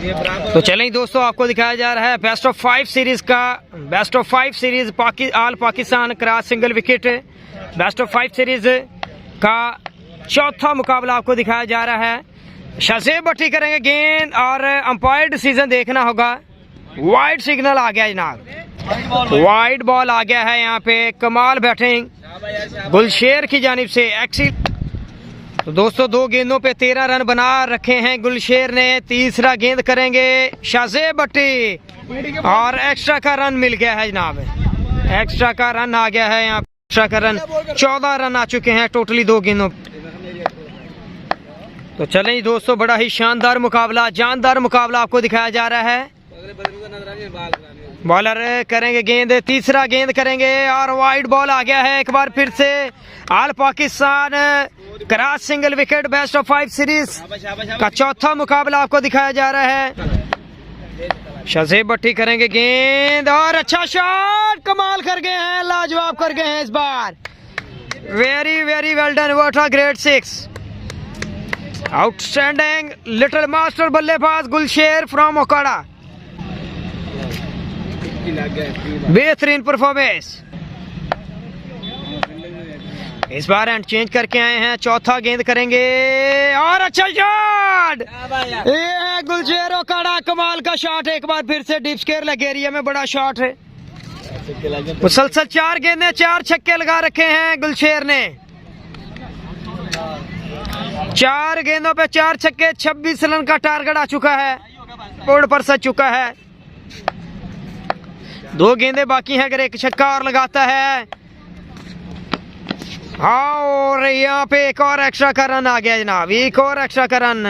तो चलें दोस्तों, आपको दिखाया जा रहा है बेस्ट ऑफ 5 सीरीज का best of 5 series all Pakistan cross single wicket best of 5 series का चौथा मुकाबला आपको दिखाया जा रहा है। शाज़ेब भट्टी करेंगे गेंद और अंपायर डिसीजन देखना होगा। वाइड सिग्नल आ गया जनाब, वाइड बॉल आ गया है। यहाँ पे कमाल बैटिंग गुलशेर की जानिब से एक्सीट। तो दोस्तों 2 गेंदों पे 13 रन बना रखे हैं गुलशेर ने। तीसरा गेंद करेंगे शाज़ेब भट्टी और एक्स्ट्रा का रन मिल गया है जनाब, एक्स्ट्रा का रन आ गया है। यहाँ एक्स्ट्रा का रन 14 रन आ चुके हैं टोटली 2 गेंदों। तो चलें दोस्तों, बड़ा ही शानदार मुकाबला, जानदार मुकाबला आपको दिखाया जा रहा है। बॉलर करेंगे गेंद, तीसरा गेंद करेंगे और वाइड बॉल आ गया है। एक बार फिर से all Pakistan cross single wicket best of 5 series का चौथा मुकाबला आपको दिखाया जा रहा है। शाज़ेब भट्टी करेंगे गेंद और अच्छा शॉट, कमाल कर गए हैं, लाजवाब कर गए हैं इस बार। Very very well done, what a great 6, outstanding little master बल्लेबाज गुलशेर फ्रॉम ओकाड़ा, बेहतरीन परफॉर्मेंस। इस बार एंड चेंज करके आए हैं, चौथा गेंद करेंगे और अच्छा शॉट, ये है गुलशेर ओकाड़ा, कमाल का शॉट। एक बार फिर से डीप स्क्वायर लेग एरिया में बड़ा शॉट है। मुसलसल 4 गेंदें 4 छक्के लगा रखे हैं गुलशेर ने। 4 गेंदों पे 4 छक्के, 26 रन का टारगेट आ चुका है, बोर्ड पर सच चुका है। 2 गेंदें बाकी हैं, अगर एक छक्का और लगाता है और यहाँ पे एक और एक्स्ट्रा का रन आ गया जनाब, एक और एक्स्ट्रा का रन।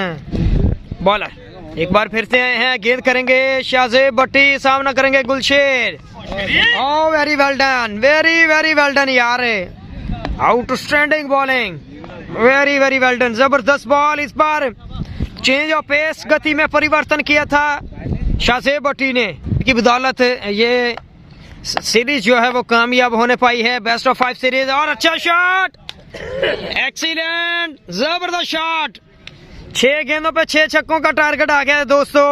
बॉलर एक बार फिर से आए हैं, गेंद करेंगे शाज़ेब भट्टी, सामना करेंगे Gulsher. Oh very well done, very very well done यार, outstanding bowling, very very well done, जबरदस्त बॉल। इस बार चेंज ऑफ पेस, गति में परिवर्तन किया था शाज़ेब भट्टी ने, की बदौलत ये सीरीज जो है वो कामयाब होने पाई है, बेस्ट ऑफ 5 सीरीज। और अच्छा शॉट, एक्सीलेंट, जबरदस्त शॉट। 6 गेंदों पे 6 छक्कों का टारगेट आ गया है दोस्तों।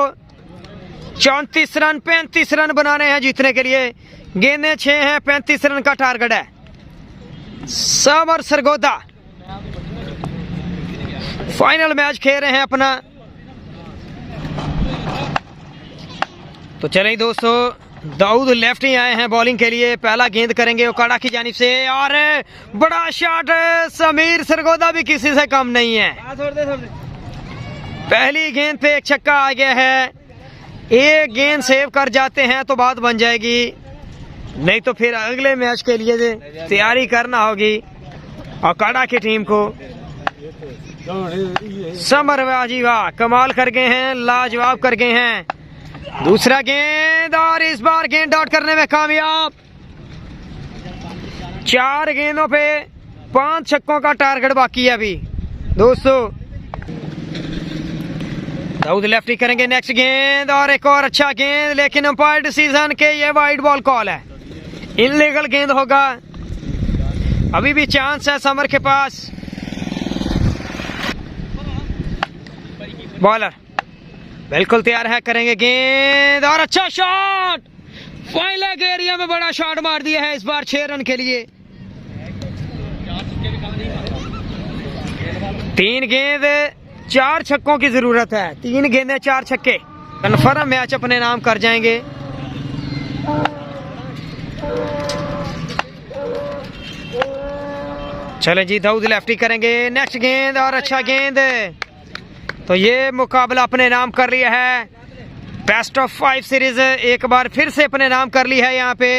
34 रन 35 रन बनाने हैं जीतने के लिए, गेंदें 6 हैं, 35 रन का टारगेट है। समर सरगोदा फाइनल मैच खेल रहे हैं अपना। तो चलें दोस्तों, दाऊद लेफ्ट ही आए हैं बॉलिंग के लिए। पहला गेंद करेंगे ओकाड़ा की जानिब से और बड़ा शॉट, समीर सरगोदा भी किसी से कम नहीं है। पहली गेंद पे 1 छक्का आ गया है। एक गेंद सेव कर जाते हैं तो बात बन जाएगी, नहीं तो फिर अगले मैच के लिए तैयारी करना होगी ओकाड़ा की टीम को। समर वाह जी वाह, कमाल कर गए हैं, लाजवाब कर गए हैं। दूसरा गेंद और इस बार गेंद आउट करने में कामयाब। 4 गेंदों पे 5 छक्कों का टारगेट बाकी है अभी दोस्तों। दाऊद लेफ्टी करेंगे नेक्स्ट गेंद और एक और अच्छा गेंद, लेकिन अंपायर डिसीजन के ये वाइड बॉल कॉल है, इनलीगल गेंद होगा। अभी भी चांस है समर के पास। बॉलर बिल्कुल तैयार है, करेंगे गेंद और अच्छा शॉट, फाइन लेग एरिया में बड़ा शॉट मार दिया है इस बार 6 रन के लिए। 3 गेंद 4 छक्कों की जरूरत है, 3 गेंदें 4 छक्के, कन्फर्म मैच अपने नाम कर जाएंगे। चलें जी, दाऊद लेफ्टी करेंगे नेक्स्ट गेंद और अच्छा गेंद। तो ये मुकाबला अपने नाम कर लिया है, बेस्ट ऑफ 5 सीरीज एक बार फिर से अपने नाम कर ली है यहाँ पे।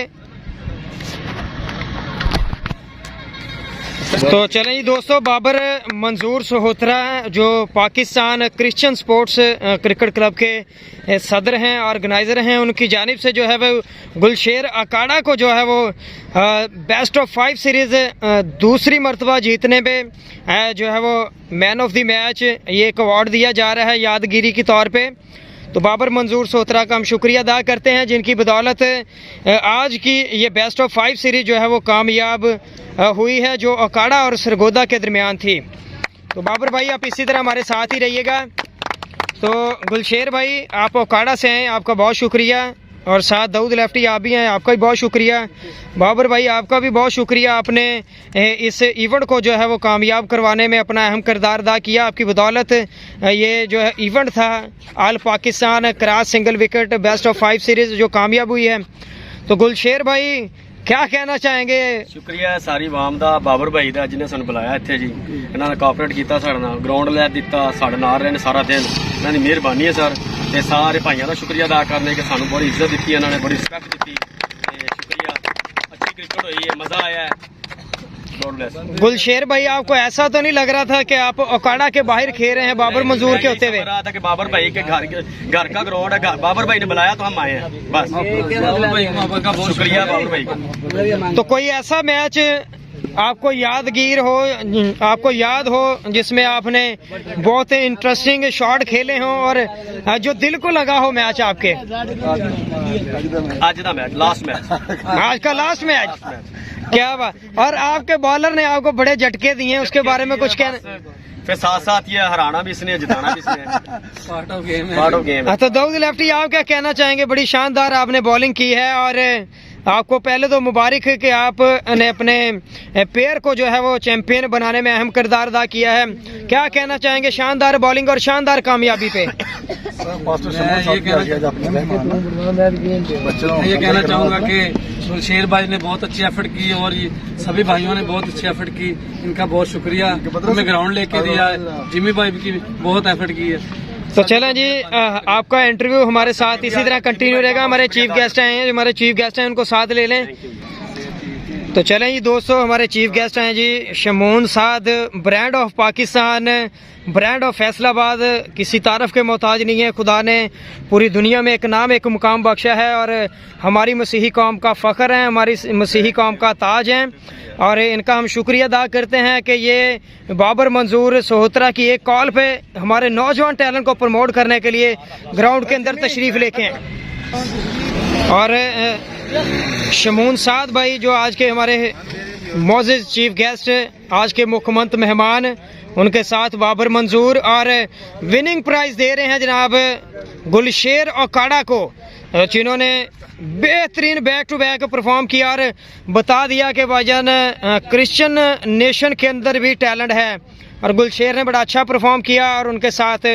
तो चलें जी दोस्तों, बाबर मंजूर सोहोत्रा जो Pakistan Christian sports cricket club के सदर हैं, ऑर्गेनाइज़र हैं, उनकी जानिब से जो है वो गुलशेर ओकाड़ा को जो है वो बेस्ट ऑफ 5 सीरीज़ दूसरी मरतबा जीतने पे जो है वो मैन ऑफ द मैच ये एक अवार्ड दिया जा रहा है यादगिरी के तौर पे। तो बाबर मंजूर सोहोत्रा का हम शुक्रिया अदा करते हैं, जिनकी बदौलत आज की ये बेस्ट ऑफ 5 सीरीज़ जो है वो कामयाब हुई है, जो ओकाड़ा और सरगोदा के दरमियान थी। तो बाबर भाई आप इसी तरह हमारे साथ ही रहिएगा। तो गुलशेर भाई आप ओकाड़ा से हैं, आपका बहुत शुक्रिया, और साथ दाऊद लेफ्टी आप भी हैं, आपका भी बहुत शुक्रिया। बाबर भाई आपका भी बहुत शुक्रिया, आपने इस इवेंट को जो है वो कामयाब करवाने में अपना अहम किरदार अदा किया। आपकी बदौलत ये जो है इवेंट था all Pakistan cross single wicket best of 5 series जो कामयाब हुई है। तो गुलशेर भाई क्या कहना चाहेंगे? शुक्रिया सारी आवाम का, बाबर भाई का जिन्हें सानू बुलाया इत्थे जी, इन्होंने कोऑपरेट किया, साडे नाल ग्राउंड लै दिता, साडे नाल रहे सारा दिन, इन्हों की मेहरबानी है सर। ते सारे भाइयों का शुक्रिया अदा करने कि सानू बड़ी इज्जत दी, इन्होंने बड़ी रिस्पैक्ट दी। शुक्रिया, अच्छी क्रिकेट हुई है, मजा आया है। गुलशेर भाई आपको ऐसा तो नहीं लग रहा था कि आप ओकाड़ा के बाहर खेल रहे हैं बाबर मंजूर के होते हुए? रहा था कि बाबर भाई के घर का ग्राउंड है, बाबर भाई ने बुलाया तो हम आए हैं, बस। शुक्रिया बाबर भाई। तो कोई ऐसा मैच आपको यादगीर हो, आपको याद हो जिसमें आपने बहुत इंटरेस्टिंग शॉट खेले हों और जो दिल को लगा हो मैच आपके? आज का मैच, लास्ट मैच, आज का लास्ट मैच, क्या बात। और आपके बॉलर ने आपको बड़े झटके दिए, उसके बारे में कुछ कहना? फिर साथ साथ ये हराना भी इसने, जिताना भी इसने, पार्ट ऑफ गेम है। तो दाऊद लेफ्टी आप क्या कहना चाहेंगे? बड़ी शानदार आपने बॉलिंग की है और आपको पहले तो मुबारक है कि आपने अपने पेयर को जो है वो चैंपियन बनाने में अहम किरदार अदा किया है। क्या कहना चाहेंगे शानदार बॉलिंग और शानदार कामयाबी पे? ये कहना चाहूँगा कि गुलशेर भाई ने बहुत अच्छी एफर्ट की और ये सभी भाइयों ने बहुत अच्छी एफर्ट की, इनका बहुत शुक्रिया। हमें ग्राउंड लेके दिया, जिमी भाई की बहुत एफर्ट की है। तो चलें जी, आपका इंटरव्यू हमारे साथ इसी तरह कंटिन्यू रहेगा। हमारे चीफ गेस्ट आए हैं, जो हमारे चीफ गेस्ट हैं उनको साथ ले लें। तो चलें जी दोस्तों, हमारे चीफ गेस्ट हैं ji Shamoon Saad, brand of Pakistan, brand of Faisalabad, किसी तारफ़ के मोहताज नहीं है। खुदा ने पूरी दुनिया में एक नाम, एक मुकाम बख्शा है और हमारी मसीही कौम का फ़ख्र है, हमारी मसीही कौम का ताज है। और इनका हम शुक्रिया अदा करते हैं कि ये बाबर मंजूर सोहतरा की एक कॉल पे हमारे नौजवान टैलेंट को प्रमोट करने के लिए ग्राउंड के अंदर तशरीफ़ लेके हैं। और शमून साद भाई जो आज के हमारे मोअज़्ज़िज़ चीफ गेस्ट, आज के मुख्यमंत्री मेहमान, उनके साथ बाबर मंजूर, और विनिंग प्राइज़ दे रहे हैं जनाब गुलशेर ओकाड़ा को, जिन्होंने बेहतरीन बैक टू बैक परफॉर्म किया और बता दिया कि भाईजान क्रिश्चियन नेशन के अंदर भी टैलेंट है। और गुलशेर ने बड़ा अच्छा परफॉर्म किया और उनके साथ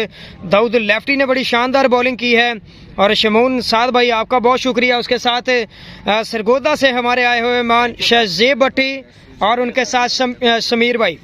दाऊद लेफ्टी ने बड़ी शानदार बॉलिंग की है। और शमून साद भाई आपका बहुत शुक्रिया। उसके साथ सरगोदा से हमारे आए हुए मेहमान शहजेब भट्टी और उनके साथ समीर भाई।